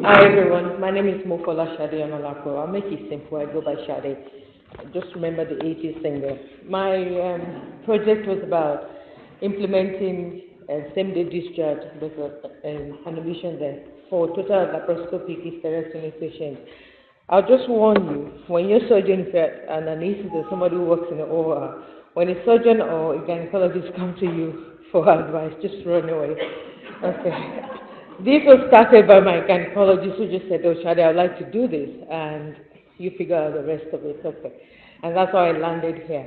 Hi everyone, my name is Onaolapo. I'll make it simple, I go by Shade. Just remember the 80s singer. My project was about implementing same-day discharge with an admission there for total laparoscopic hysterectomy patients. I'll just warn you, when your surgeon, an anesthetist or somebody who works in the OR, when a surgeon or a gynecologist come to you for advice, just run away. Okay. This was started by my gynecologist who just said, oh, Shade, I'd like to do this, and you figure out the rest of it, okay. And that's how I landed here.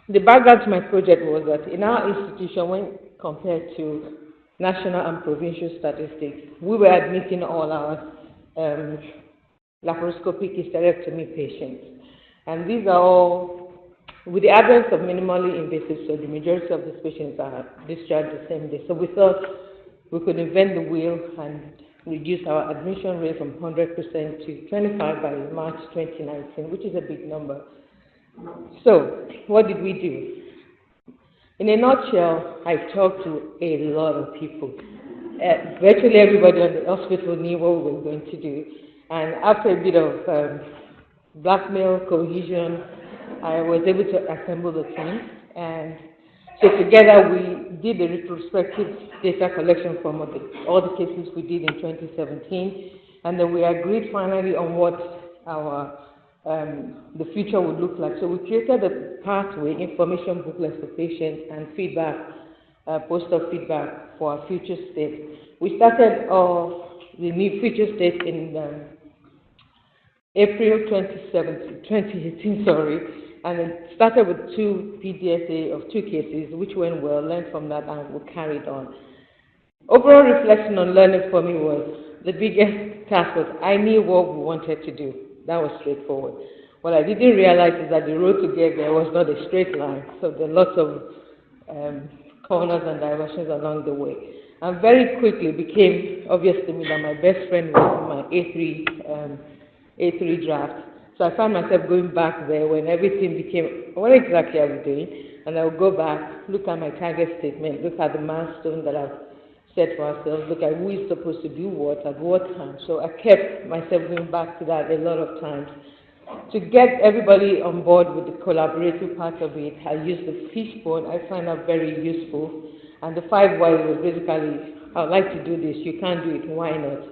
The background to my project was that in our institution, when compared to national and provincial statistics, we were admitting all our laparoscopic hysterectomy patients. And these are all, with the advent of minimally invasive surgery, the majority of these patients are discharged the same day. So we thought we could invent the wheel and reduce our admission rate from 100% to 25% by March 2019, which is a big number. So, what did we do? In a nutshell, I talked to a lot of people. Virtually everybody in the hospital knew what we were going to do. And after a bit of blackmail, cohesion, I was able to assemble the team. And so together we did a retrospective data collection from all the cases we did in 2017, and then we agreed finally on what our the future would look like. So we created a pathway, information booklets for patients, and feedback, post-op feedback for our future state. We started the new future state in April 2018, and it started with 2 PDSA of 2 cases, which went well, learned from that, and we carried on. Overall reflection on learning for me was, the biggest task was I knew what we wanted to do. That was straightforward. What I didn't realize is that the road to get there was not a straight line, so there are lots of corners and diversions along the way. And very quickly became obvious to me that my best friend was my A3 draft. So I found myself going back there when everything became, what exactly are we doing? And I would go back, look at my target statement, look at the milestone that I've set for ourselves, look at who is supposed to do what at what time. So I kept myself going back to that a lot of times. To get everybody on board with the collaborative part of it, I used the fishbone. I find that very useful. And the 5 whys was basically, I would like to do this, you can't do it, why not?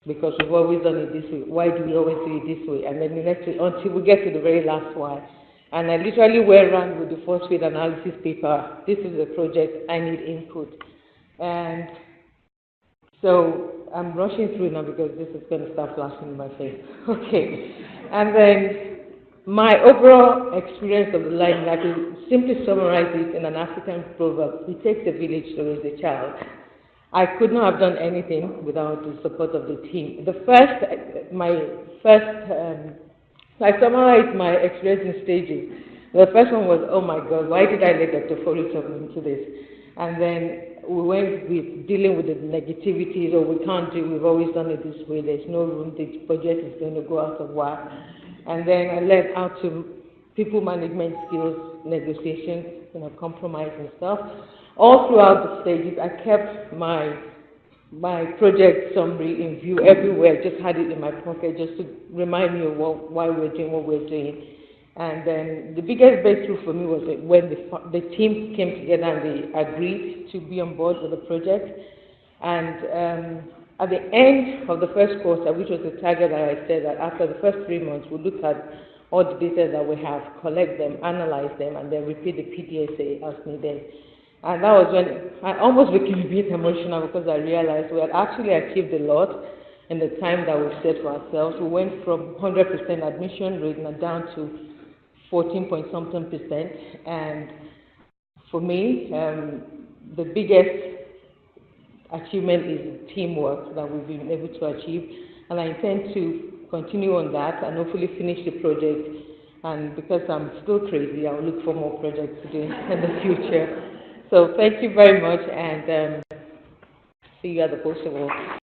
Because we've always done it this way. Why do we always do it this way? And then the next way, until we get to the very last why. And I literally went around with the force field analysis paper. This is a project, I need input. And so I'm rushing through now because this is going to start flashing in my face. Okay. And then my overall experience of the line, I could simply summarize it in an African proverb. It takes a village to raise a child. I could not have done anything without the support of the team. I summarized my experience in stages. The first one was, oh my God, why did I let Dr. Foley talk into this? And then we went with dealing with the negativities, or we can't do, we've always done it this way, there's no room, the budget is going to go out of whack. And then I led out to people management skills, negotiations, compromise and stuff. All throughout the stages, I kept my project summary in view everywhere, just had it in my pocket just to remind me of why we're doing what we're doing. And then the biggest breakthrough for me was when the team came together and they agreed to be on board with the project. And at the end of the first quarter, which was the target that I said that after the first 3 months, we look at all the data that we have, collect them, analyze them, and then repeat the PDSA as needed. And that was when I almost became a bit emotional because I realized we had actually achieved a lot in the time that we set for ourselves. We went from 100% admission rate and down to 14-point-something%. And for me, the biggest achievement is teamwork that we've been able to achieve. And I intend to continue on that and hopefully finish the project. And because I'm still crazy, I'll look for more projects to do in the future. So thank you very much, and see you at the post-op.